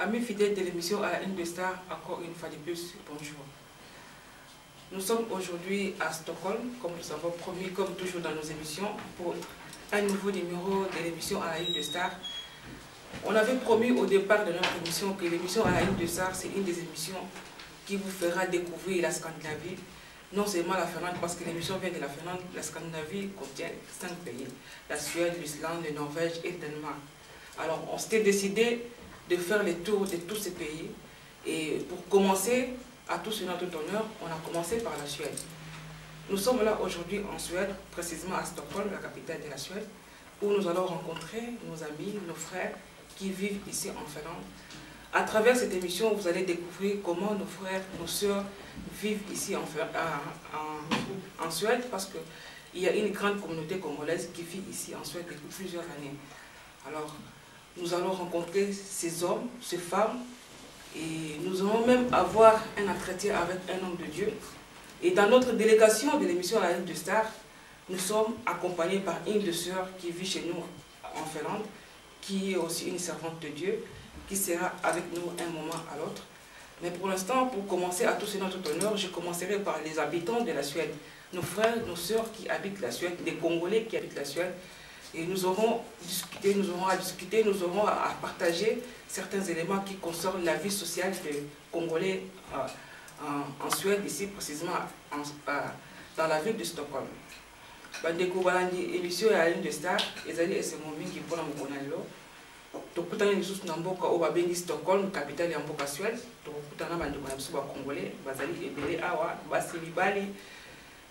Amis fidèles de l'émission à la Une de Star, encore une fois de plus, bonjour. Nous sommes aujourd'hui à Stockholm, comme nous avons promis, comme toujours dans nos émissions, pour un nouveau numéro de l'émission à la Une de Star. On avait promis au départ de notre émission que l'émission à la Une de Star, c'est une des émissions qui vous fera découvrir la Scandinavie. Non seulement la Finlande, parce que l'émission vient de la Finlande, la Scandinavie contient 5 pays, la Suède, l'Islande, la Norvège et le Danemark. Alors on s'était décidé de faire le tour de tous ces pays. Et pour commencer, à tous notre honneur, on a commencé par la Suède. Nous sommes là aujourd'hui en Suède, précisément à Stockholm, la capitale de la Suède, où nous allons rencontrer nos amis, nos frères qui vivent ici en Finlande. À travers cette émission, vous allez découvrir comment nos frères, nos sœurs vivent ici en Suède, parce qu'il y a une grande communauté congolaise qui vit ici en Suède depuis plusieurs années. Alors, nous allons rencontrer ces hommes, ces femmes, et nous allons même avoir un entretien avec un homme de Dieu. Et dans notre délégation de l'émission à la Une de Star, nous sommes accompagnés par une de sœurs qui vit chez nous en Finlande, qui est aussi une servante de Dieu, qui sera avec nous un moment à l'autre. Mais pour l'instant, pour commencer à tous notre honneur, je commencerai par les habitants de la Suède, nos frères, nos sœurs qui habitent la Suède, les Congolais qui habitent la Suède. Et nous aurons discuté, nous aurons à discuter, nous aurons à partager certains éléments qui concernent la vie sociale des Congolais en Suède, ici précisément dans la ville de Stockholm. Bandeko balandi émission ya Une de Star, ezali esengo mingi mpona mokona lelo. Tokutana lisusu na mboka oyo babengi Stockholm, capitale ya mboka Suède. Tokutana bandeko na biso ba Congolais, bazali ebele awa, basi mibali.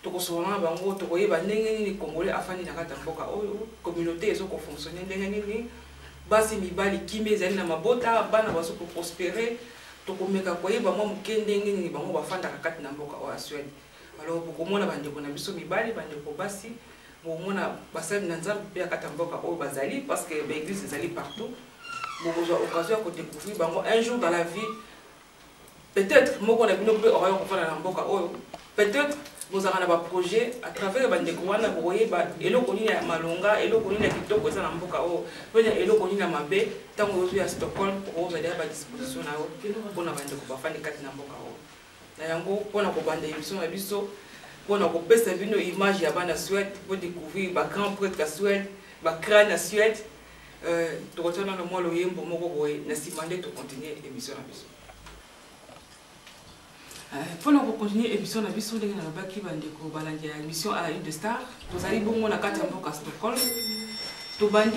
Tokosolana bango, tokoyeba ndenge nini Congolais afandi na kati ya mboka oyo, communauté ezoko fonctionner ndenge nini, basi mibali kimia ezali na mabota, bana bazoko prospérer, tokomeka koyeba mwa moke ndenge nini bango bafandaka kati na mboka oyo ya Suède. Alors bokomona bandeko na biso mibali, bandeko basi, bokomona basali na nzambe mpe kati ya mboka oyo bazali, parce que l'église ezali partout. Bokozwa occasion ya kodécouvrir bango un jour dans la vie. Peut-être moko na bino mpe okoya kofanda na mboka oyo, peut-être vous avez un projet à travers les Kouana, vous voyez, eloko nini ya malonga, eloko nini ya kitoko eza na mboka o, pena eloko nini ya mabe, tango vous à Stockholm, vous avez à disposition na o, pona bandeko bafandi kati na mboka o. Na yango pona ko banda émission na biso, pona ko pesa bino image ya bana Suède, pour découvrir ba grand prêtre ya Suède, ba crâne ya Suède. To retourner le mois loyembo moko boye, na simande to continuer émission na biso. Pour nous continuer l'émission, nous avons l'émission à la Une de Star. Nous allons à Stockholm. Nous allons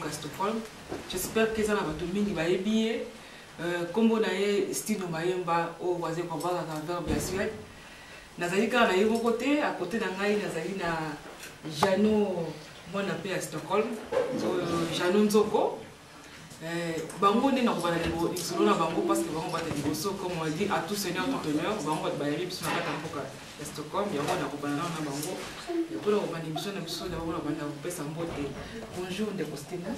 à Stockholm. J'espère que ça va être bien. Comme on a Stino Mayemba au voisin qu'on va vers la Suède. Nous allons à côté de Jano, moi à Stockholm. Jano Nzoko. Bango ne na kobana lelo isolo na bango parce que bango bata liboso comme on dit à tout seigneur tout honneur bango bat bayali biso na kata mboka ya Stockholm yango na kobana na bango pour ko bana biso na biso na bango na banda ko pesa mbote. Bonjour de Costina.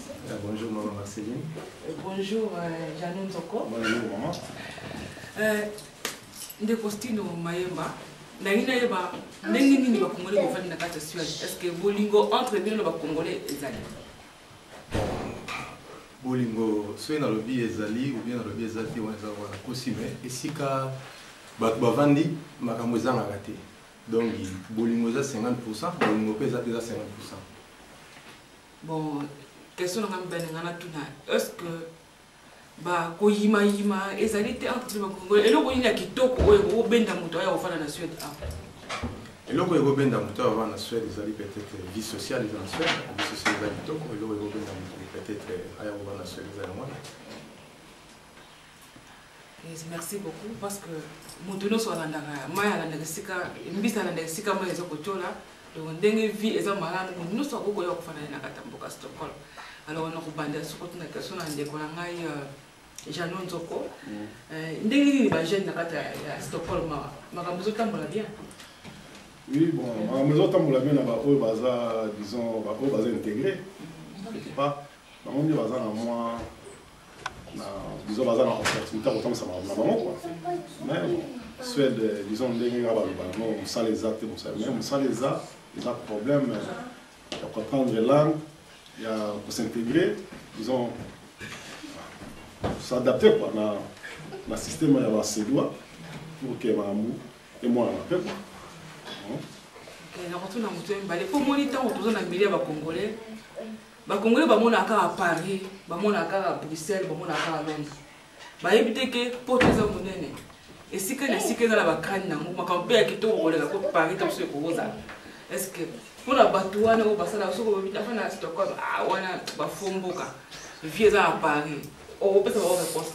Bonjour maman Marceline. Bonjour Janon Zoko. Bonjour maman. De Costino Mayemba na ina yeba ndenge nini ba Congolais ko fandi na kata Suède. Est-ce que bolingo entre bino ba Congolais ezali? Bolingo soit dans le biais ezali ou bien dans le biais ezali on est avoir cosime et si ka bavandi makambo ezanga raté donc bolingo za 50% bolingo pesa 50%. Bon question na ngana tuna est-ce que ba ko yima ezali te entre ba Congolais eloko nini ya kitoko oyo benda moto ya ofana na Suède eloko ego benda moto avant na Suède ezali peut-être vie sociale dans Suède vie sociale ezali kitoko eloko ego benda moto peut-être aya over na Suède ezali moi. Merci beaucoup parce que motono so alandaka maya alandaka sika mbisa alandaka sika maya ezoko tola donc ndenge vie eza malade motono so akoko ya kufana na kata mboka Stockholm. Alors on a kubanda soko tuna question na ndeko na ngai Janon Nzoko ndenge nini ba jeune na kata ya Stockholm makambo zotambola bien. Oui, bon, à maison tambola bien là-bas, au bazar, disons, au bazar intégré. Pas, on dit bazar à moi, disons bazar en opportunité, autant ça m'a maman quoi. Mais Suède, disons, on sent les actes, même sans les actes, problème, de comprendre les langues, il y a pour s'intégrer, disons, s'adapter quoi, dans le système il y a ses doigts pour que Mamou et moi on appelle quoi. Pour moi, il y a des milliers de Congolais. Les Congolais, ils à Paris, ils à Bruxelles, ils à Londres. Ils habitent que pour les hommes. Et si que les dans la crâne, ils ont payé qui pour Paris comme ce que est-ce que pour la Batouane ou Bassala, on a Stockholm, on a Fomboka, vieux à Paris. On peut savoir la réponse.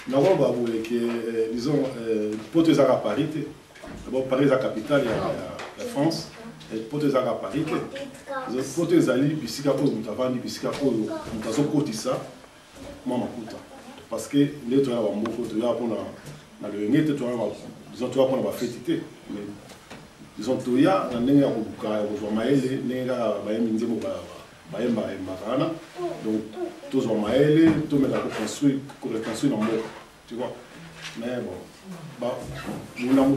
Nous avons que, disons, pour les à Paris, d'abord Paris est la capitale de la France, et pour les à Paris, pour les alliés, bisika pour nous avons dit bisika pour nous avons côté ça, moi m'écoute. Parce que les gens ont beaucoup de gens pour dans le net, disons tu vas prendre la fêtité. Disons tu y a dans les gens qui ont maïs, les gens qui ont donc tous ont maïs, tout le monde a construit dans le monde, tu vois. Mais bon, nous avons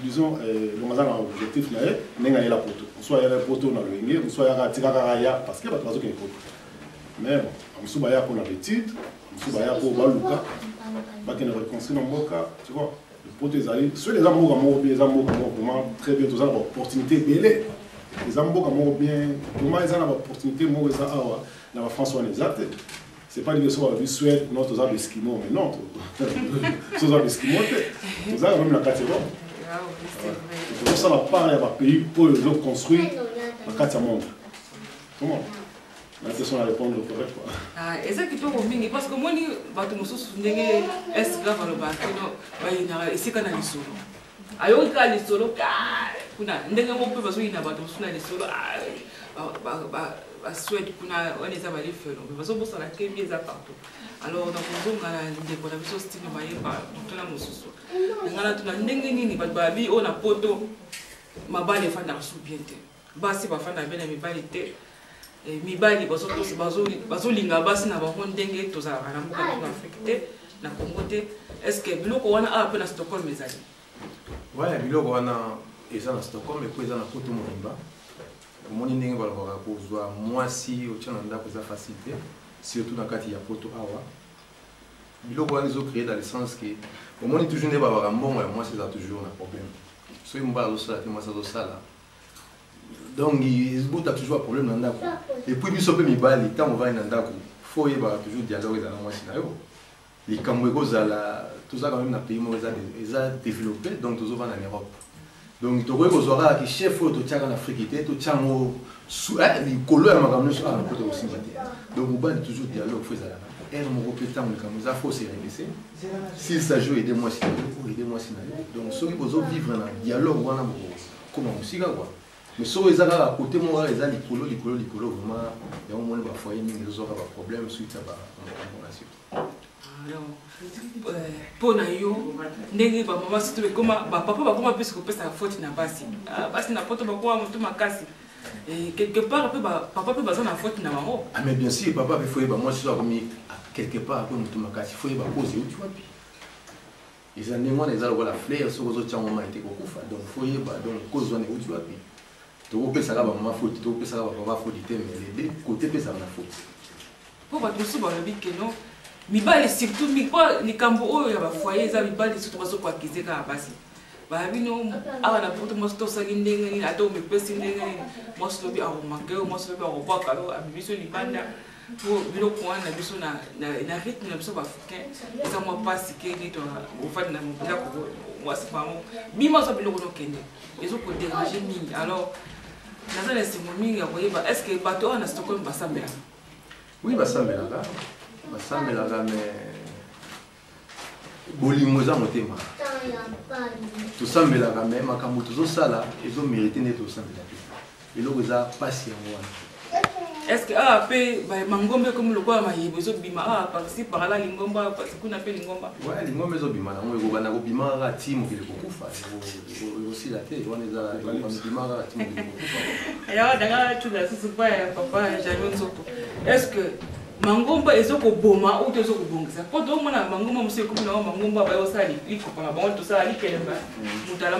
disons, nous avons un objectif, nous avons la poteau. Soit il y a la poteau dans le Niger, soit il y a la tiragaya, parce qu'il y a pas de poteau. Mais bon, nous avons pour les titres, nous avons pour Balouka, pas qu'il y ait reconstruit dans le monde, tu vois. Le poteau est allé, soit les amours, les amours, très bien, tous ont l'opportunité belle. Les amours, bien, comment ils ont l'opportunité, moi, dans la France, on les a. Ce n'est pas une question de Suède, non, tous les Esquimaux, mais non, tous les Esquimaux, tous les même la catégorie. C'est ça la part, il y a un pays pour les autres construire la catégorie. Comment? La question à répondre correct quoi. Ah, et ça qui peut revenir parce que moi ni bato mususu ndenge est grave le bato ba ina esika na lisolo. Ayo ka lisolo ka kuna ndenge mo pe bazo ina bato mususu na lisolo ba Suède kuna on les a ba lifelo. Bazo bosa la kemi za partout. Alors donc on ngala ndeko na biso style ba yeba tona mususu. Ngala tuna ndenge nini ba babi ona poto mabale fanda su bien te. Basi ba fanda bien mi balite. Mibali bazolinga basi na bango ndenge tozalaka na mboka na Afrique te na Congo te. Est-ce que biloko wana a pe na Stockholm ezali? Ouais, biloko wana eza na Stockholm et eza na poto mobimba. Omoni ndenge balobaka kozwa mwasi otia na ndako eza facilité surtout na kati ya poto awa. Biloko wana ezo créer dans le sens que omoni toujours nde babaka mbongo ya mwasi eza toujours na problème. Soki mobala azosala te mwasi azosala. Donc, il y a toujours un problème dans le ndako. Et puis, il y a des temps où on va dans le ndako, il faut toujours dialoguer dans le scénario. Les Cambodgiens, tout ça, quand même, dans le pays, ils ont développé, donc, tout ça, en Europe. Donc, il y a des chefs qui sont en Afrique, qui sont les colons qui sont en côté aussi. Donc, il y a toujours un dialogue. Et il faut se rébaisser. S'il s'agit d'aider-moi scénario, donc, ceux qui vont vivre dans le dialogue, comment aussi, mais si vous avez à côté, moi, les gens, vraiment, il y a un moment où il y a des problèmes suite à la alors, pour nous, ndenge ba mama situé comme papa va comment puisque peut sa faute na basi. Basi na poto ba kwa mtu makasi. Et quelque part papa peut besoin na faute na maman. Ah mais bien sûr, papa il faut moi je suis remis quelque part pour mtu makasi, il faut ba cause où tu vois puis. Ils ont demandé les la fleur sur aux autres moment était kokufa. Donc faut y ba donc cause où tu vois puis. Tu peux ça là ma faute, tu peux ça là ma faute mais les deux côtés peut ça na faute. Pour ba tous ba le que non. Mibali surtout mikwa ni kambo oyo ya ba foyer za mibali surtout bazo kwa kizeka basi. Ba bino ala na poto mosto sagindenge ni ato me pesi ndenge mosto bi awo makeo mosto bi awo kwa kalo abiso ni banda pour bino kwa na biso na rythme na biso ba africain eza mo pasi ke ni to ofani na mbila ko wasifamo bima so bilo no kende ezo ko déranger mingi alors na za simo mingi ya koyeba est-ce que bato na Stockholm basambela? Oui basambela là. Basambela là mais bolingo za motema. Tout ça mais là mais makambo tout ça là ils ont mérité d'être au centre de la vie. Et là ils a passé en moi. Est-ce que ah pe mangombe comme le quoi mayibo zo bima ah participe par là lingomba parce qu'on appelle lingomba. Ouais lingomba zo bima na ngo bana ko bima ra team ki le kokufa. Aussi la tête on est à bima ra team ki le kokufa. Ya danga tu la sous pas papa Jamon Zoko. Est-ce que mangomba ezoko boma ou tezoko bongisa po do mona mangomba monsieur ko na mangomba ba yosali iko pa ba on to sala likele ba mutala